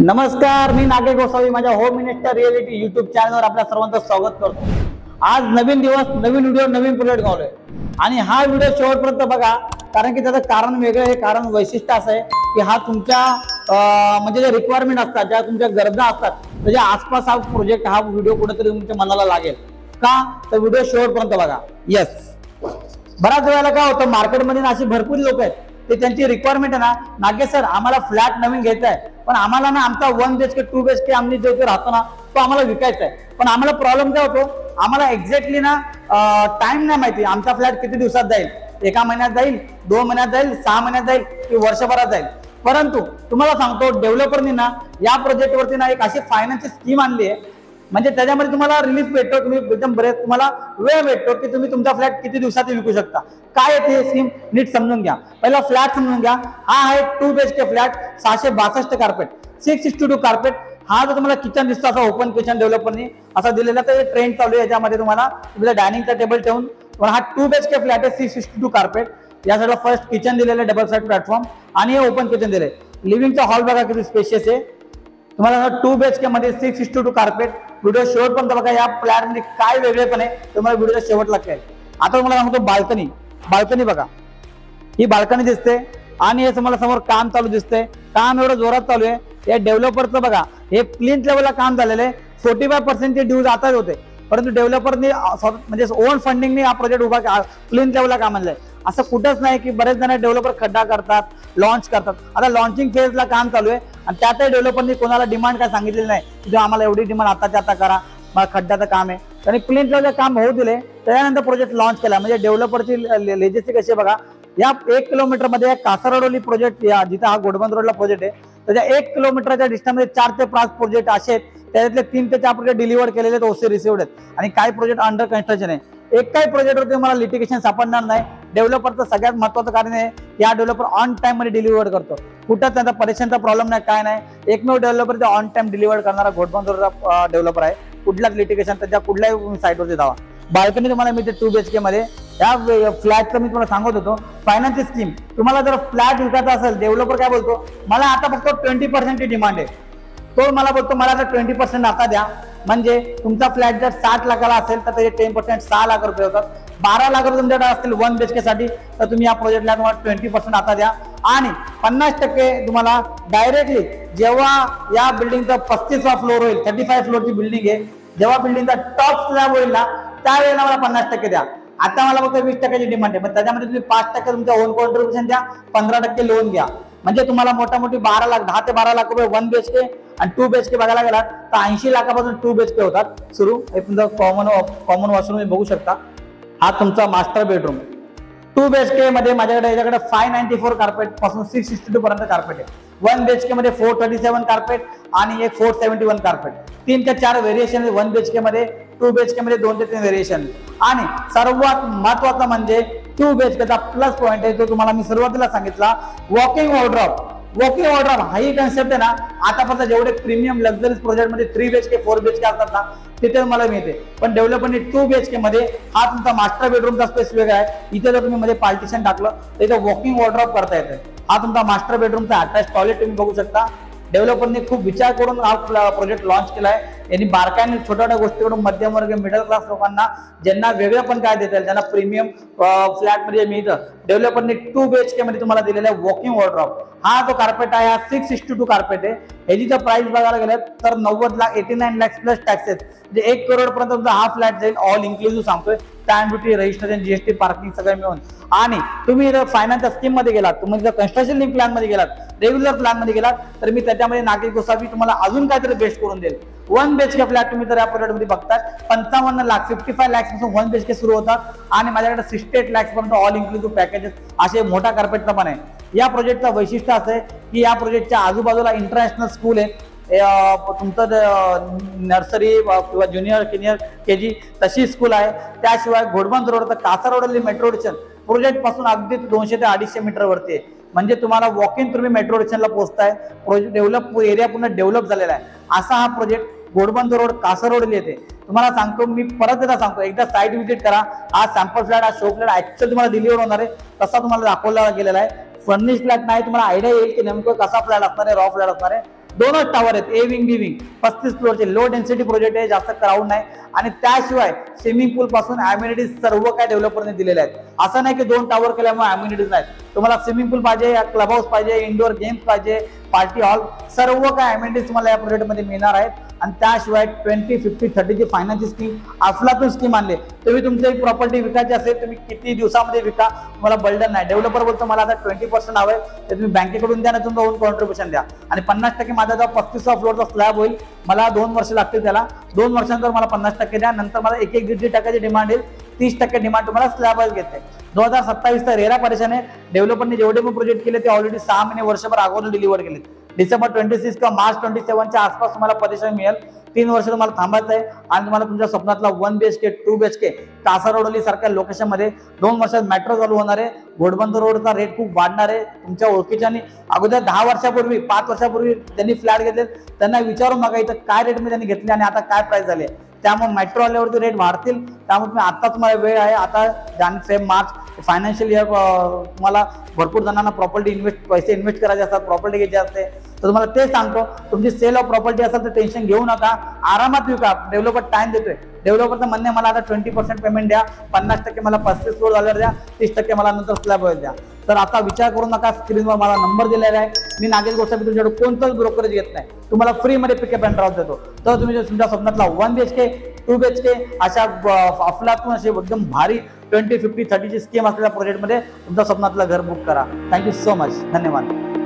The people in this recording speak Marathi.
नमस्कार, मी नागे गोसावी माझ्या होम मिनिस्टर रिअलिटी यूट्यूब चॅनलवर आपल्या सर्वांचं स्वागत करतो। आज नवीन दिवस, नवीन व्हिडिओ, नवीन प्रोजेक्ट गावलोय आणि हा व्हिडिओ शेवटपर्यंत बघा, कारण की त्याचं कारण वेगळं आहे। कारण वैशिष्ट्य असं आहे की हा तुमच्या म्हणजे जे रिक्वायरमेंट असतात, ज्या तुमच्या गरजा असतात, त्याच्या आसपास हा प्रोजेक्ट, हा व्हिडिओ कुठेतरी तुमच्या मनाला लागेल का, तर व्हिडिओ शेवटपर्यंत बघा। यस, बराच वेळेला काय होतं, मार्केटमध्ये अशी भरपूर लोक आहेत ते त्यांची रिक्वायरमेंट आहे ना, नागे सर आम्हाला फ्लॅट नवीन घ्यायचा आहे, पण आम्हाला ना आमचा 1 BHK 2 BHK आम्ही जो राहतो ना तो आम्हाला विकायचा आहे। पण आम्हाला प्रॉब्लेम काय होतो, आम्हाला एक्झॅक्टली ना टाइम नाही माहिती, आमचा फ्लॅट किती दिवसात जाईल, 1 महिन्यात जाईल, 2 महिन्यात जाईल, 6 महिन्यात जाईल की वर्षभरात जाईल। परंतु तुम्हाला सांगतो, डेव्हलपरनी ना या प्रोजेक्ट वरती ना एक अशी फायनान्सची स्कीम आणली आहे, म्हणजे त्याच्यामध्ये तुम्हाला रिलीफ भेटतो, तुम्ही एकदम बरेच तुम्हाला वेळ भेटतो की तुम्ही तुमचा फ्लॅट किती दिवसात विकू शकता। काय आहे स्कीम, नीट समजून घ्या। पहिला फ्लॅट समजून घ्या, हा आहे 2 BHK फ्लॅट, 662 कार्पेट, 662 कार्पेट। हा जो तुम्हाला किचन दिसतो असा ओपन किचन डेव्हलपरनी असा दिलेला, तर ट्रेंड चालू आहे, याच्यामध्ये तुम्हाला तुमचा डायनिंगचा टेबल ठेवून, पण हा 2 BHK फ्लॅट आहे, 662 कार्पेट। या साईडला फर्स्ट किचन दिलेलं, डबल साइड प्लॅटफॉर्म, आणि हे ओपन किचन दिले। लिव्हिंगचा हॉल बघा किती स्पेशियस आहे तुम्हाला। 2 BHK मध्ये 662 कार्पेट। व्हिडिओ शेवटपर्यंत बघा, या फ्लॅट मध्ये काय वेगळेपण आहे तुम्हाला व्हिडिओच्या शेवटला कळेल। आता तुम्हाला सांगतो, बाल्कनी, बाल्कनी बघा, ही बाल्कनी दिसते आणि हे तुम्हाला समोर काम चालू दिसतंय, काम एवढं जोरात चालू आहे। या डेव्हलपरचं बघा, हे प्लिंथ लेवलला काम झालेलं आहे, 45% ड्यूज आताच होते, परंतु डेव्हलपरनी म्हणजे ओन फंडिंगने हा प्रोजेक्ट उभा प्लिंथ लेवलला काम आणलंय। असं कुठंच नाही की बरेच जण डेव्हलपर खड्डा करतात, लॉन्च करतात। आता लॉन्चिंग फेजला काम चालू आहे आणि त्यातही डेव्हलपरनी कोणाला डिमांड काय सांगितलेली नाही की आम्हाला एवढी डिमांड आताच्या आता करा, मला खड्ड्याचं काम आहे। त्यांनी प्लिंथ लेवलचं काम होऊ दिले, त्याच्यानंतर प्रोजेक्ट लॉन्च केला। म्हणजे डेव्हलपरची लेजेसी कशी बघा, या 1 किलोमीटर मध्ये कासारवडोली प्रोजेक्ट, जिथे हा घोडबंद रोडला प्रोजेक्ट आहे, त्याच्या 1 किलोमीटरच्या डिस्टन्समध्ये 4 ते 5 प्रोजेक्ट असे आहेत, त्याच्यातले 3 ते 4 प्रोजेक्ट डिलिव्हर केलेले आहेत, ओसी रिसिव्ड आहेत, आणि काही प्रोजेक्ट अंडर कन्स्ट्रक्शन आहे। एकाही प्रोजेक्टवरती तुम्हाला लिटिगेशन सापडणार नाही। डेव्हलपरचं सगळ्यात महत्त्वाचं कारण आहे की हा डेव्हलपर ऑन टाइम मध्ये डिलिव्हर करतो, कुठं त्यांचा परेशानचा प्रॉब्लेम नाही, काय नाही। एकमेव डेव्हलपर ऑन टाइम डिलिव्हर करणारा घोडबंद रोडचा डेव्हलपर आहे। कुठलाच लिटिगेशन त्याच्या कुठल्याही साईटवरती जावा। बाल्कनी तुम्हाला मिळते 2 BHK मध्ये। या फ्लॅटचं मी तुम्हाला सांगत होतो, फायनान्सची स्कीम, तुम्हाला जर फ्लॅट विकायचा असेल, डेव्हलपर काय बोलतो, मला आता फक्त 20% डिमांड आहे, तो मला बोलतो मला आता 20% आता द्या। म्हणजे तुमचा फ्लॅट जर 60 लाखाला असेल तर त्याचे 10% 6 लाख रुपये होतात। 12 लाख रुपये तुमच्याकडे असतील 1 BHK साठी, तर तुम्ही या प्रोजेक्टला तुम्हाला 20% आता द्या, आणि 50% तुम्हाला डायरेक्टली जेव्हा या बिल्डिंगचा 35वा फ्लोर होईल, 35 फ्लोअरची बिल्डिंग आहे, जेव्हा बिल्डिंगचा टॉप स्लॅब होईल ना, त्यावेळेला मला 50% द्या। आता मला फक्त 20% डिमांड आहे, पण त्याच्यामध्ये तुम्ही 5% तुमच्या ओन कॉन्ट्रीब्युशन द्या, 15% लोन घ्या। म्हणजे तुम्हाला मोठा-मोठी 12 लाख, 10 ते 12 लाख रुपये 1 BHK आणि 2 BHK बघायला गेलात तर 80 लाखापासून 2 BHK होतात सुरू। हे तुमचं कॉमन वॉशरूम बघू शकता। हा तुमचा मास्टर बेडरूम 2 BHK मध्ये माझ्याकडे, याच्याकडे 594 कार्पेट पासून 662 पर्यंत कार्पेट आहे। 1 BHK मध्ये 437 कार्पेट आणि एक 471 कार्पेट, 3 ते 4 व्हेरिएशन 1 BHK मध्ये, 2 BHK मध्ये 2 ते 3 व्हेरिएशन। आणि सर्वात महत्वाचं म्हणजे 2 BHK चा प्लस पॉइंट आहे, तो तुम्हाला मी सुरुवातीला सांगितला, वॉकिंग वॉर्डरोब। वॉकिंग वॉर्डरोब हा ही कन्सेप्ट आहे ना, आतापर्यंत जेवढे प्रीमियम लक्झरीज प्रोजेक्ट मध्ये 3 BHK 4 BHK असतात ना, तिथे मला मिळते, पण डेव्हलपरने 2 BHK मध्ये हा तुमचा मास्टर बेडरूमचा स्पेस वेगळा आहे। इथे जर तुम्ही मध्ये पार्टिशन टाकलं तर इथे वॉकिंग वॉर्डरोब करता येते। हा तुमचा मास्टर बेडरूमचा अटॅच टॉयलेट तुम्ही बघू शकता। डेव्हलपरने खूप विचार करून हा प्रोजेक्ट लॉन्च केलाय। यांनी बारकाईने छोट्या गोष्टीकडून मध्यमवर्गीय मिडल क्लास लोकांना, ज्यांना वेगळं पण काय देता येईल, ज्यांना प्रीमियम फ्लॅट मध्ये मिळतं, डेव्हलपरने 2 BHK मध्ये तुम्हाला दिलेला आहे वॉकिंग वॉर्डरोब। हा जो कार्पेट आहे, हा 662 कार्पेट आहे। ह्याची जर प्राइस बघायला गेलं तर 90 लाख, 89 लाख प्लस टॅक्सेस, म्हणजे 1 करोड पर्यंत तुमचा हा फ्लॅट जाईल, ऑल इन्क्लुसिव्ह सांगतोय, stamp duty, registration, GST, parking सगळं मिळून। आणि तुम्ही जर फायनान्सच्या स्कीम मध्ये गेलात, तुम्ही जर कन्स्ट्रक्शन लिंक प्लॅन मध्ये गेलात, रेग्युलर प्लॅन मध्ये गेलात, तर मी त्याच्यामध्ये नागे गोसावी तुम्हाला अजून काहीतरी बेस्ट करून देईल। 1 BHK फ्लॅट तुम्ही तर या प्रोजेक्ट मध्ये बघताय 55 लाख, 55 लाख पासून 1 BHK सुरू होतात, आणि माझ्याकडे 68 लाख पर्यंत ऑल इन्क्लुसिव्ह पॅकेजेस असे मोठा कार्पेटचा पण आहे। या प्रोजेक्टचं वैशिष्ट्य असं आहे की या प्रोजेक्टच्या आजूबाजूला इंटरनॅशनल स्कूल आहे, तुमचं नर्सरी किंवा ज्युनियर सिनियर KG तशी स्कूल आहे। त्याशिवाय घोडबंद रोड तर कासारवडली मेट्रो स्टेशन प्रोजेक्ट पासून अगदी 200 ते 250 मीटर वरती आहे, म्हणजे तुम्हाला वॉकिंग तुम्ही मेट्रो स्टेशनला पोहोचताय। प्रोजेक्ट डेव्हलप, एरिया पूर्ण डेव्हलप झालेला आहे। असा हा प्रोजेक्ट घोडबंद रोड कासारवडली येते। तुम्हाला सांगतो, मी परत एकदा सांगतो, एकदा साईट व्हिजिट करा। हा सॅम्पल फ्लॅट, हा शो फ्लॅट ऍक्च्युअली तुम्हाला डिलिव्हर होणार आहे, तसा तुम्हाला दाखवला गेलेला आहे। फर्निश फ्लॅट नाही, तुम्हाला आयडिया येईल की नेमकं कसा फ्लॅट असणार आहे, रॉ फ्लॅट असणार आहे। दोनच टावर आहेत, ए विंग बी विंग, 35 फ्लोअरचे लो डेन्सिटी प्रोजेक्ट आहे, जास्त क्राऊड नाही. आणि त्याशिवाय स्विमिंग पूल पासून अम्युनिटीज सर्व काय डेव्हलपरने दिलेले आहेत. असं नाही की 2 टावर केल्यामुळे अम्युनिटीज नाही. तुम्हाला स्विमिंग पूल पाहिजे, क्लब हाऊस पाहिजे, इंडोर गेम्स पाहिजे, पार्टी हॉल, सर्व काय अम्युनिटीज तुम्हाला या प्रोजेक्टमध्ये मिळणार आहेत. आणि त्याशिवाय 20, 50, 30 ची फायनान्सची स्कीम, अफलातून स्कीम आणली. तुम्ही तुमची एक प्रॉपर्टी विकायची असेल, तुम्ही किती दिवसामध्ये विका, तुम्हाला बर्डन नाही. डेव्हलपर बोलतो मला आता 20% हवंय, तर तुम्ही बँकेकडून द्या, ना तुमचं ओन कॉन्ट्रीब्युशन द्या. आणि 50% माझा जो 35 फ्लोअरचा स्लॅब होईल, मला 2 वर्ष लागतील त्याला. 2 वर्षांनंतर मला 50% द्या. नंतर मला 1-1.5% डिमांड येईल. 30% डिमांड तुम्हाला स्लॅबच घेते. 2027चा रेरा परेशान आहे. डेव्हलपरने जेवढे पण प्रोजेक्ट केले ते ऑलरेडी 6 महिने वर्षभर अगोदर डिलिव्हर केले. डिसेंबर 26 किंवा मार्च 27च्या आसपास तुम्हाला परेशान मिळेल. 3 वर्ष तुम्हाला थांबायचं आहे आणि तुम्हाला तुमच्या स्वप्नातला 1 BHK 2 BHK कासारवडोली सारख्या लोकेशन मध्ये 2 वर्षात मेट्रो चालू होणार आहे. घोडबंदर रोडचा रेट खूप वाढणार आहे. तुमच्या ओळखीच्यानी अगोदर 10 वर्षापूर्वी 5 वर्षापूर्वी त्यांनी फ्लॅट घेतले, त्यांना विचारून बघा इथं काय रेटमध्ये त्यांनी घेतले आणि आता काय प्राइस झाली. त्यामुळे मेट्रो आल्यावरती रेट वाढतील. त्यामुळे तुम्ही आता तुम्हाला वेळ आहे, आता जानेवारी फेब्रुवारी मार्च फायनान्शियल इयर तुम्हाला भरपूर जणांना प्रॉपर्टी पैसे इन्व्हेस्ट करायचे असतात, प्रॉपर्टी घ्यायची असते. तर तुम्हाला ते सांगतो, तुमची सेल ऑफ प्रॉपर्टी असेल तर टेन्शन घेऊ नका, आरामात विका. डेव्हलपर टाइम देतोय. डेव्हलपरचं म्हणणे मला आता 20% पेमेंट द्या, 50% मला 35 फ्लोअर झाल्यावर द्या, 30% मला नंतर स्लॅब द्या. तर आता विचार करू नका, स्क्रीनवर मला नंबर दिलेला आहे. मी नागेश गोसावी तुमच्याकडे कोणतंच ब्रोकरेज घेत नाही, तुम्हाला फ्रीमध्ये पिकअप अँड ड्रॉप देतो. तर तुम्ही तुमच्या स्वप्नातला 1 BHK 2 BHK अशा अफलातून असे एकदम भारी 20, 50, 30 ची स्कीम असलेल्या प्रोजेक्टमध्ये तुमच्या स्वप्नातलं घर बुक करा. Thank you so much. धन्यवाद.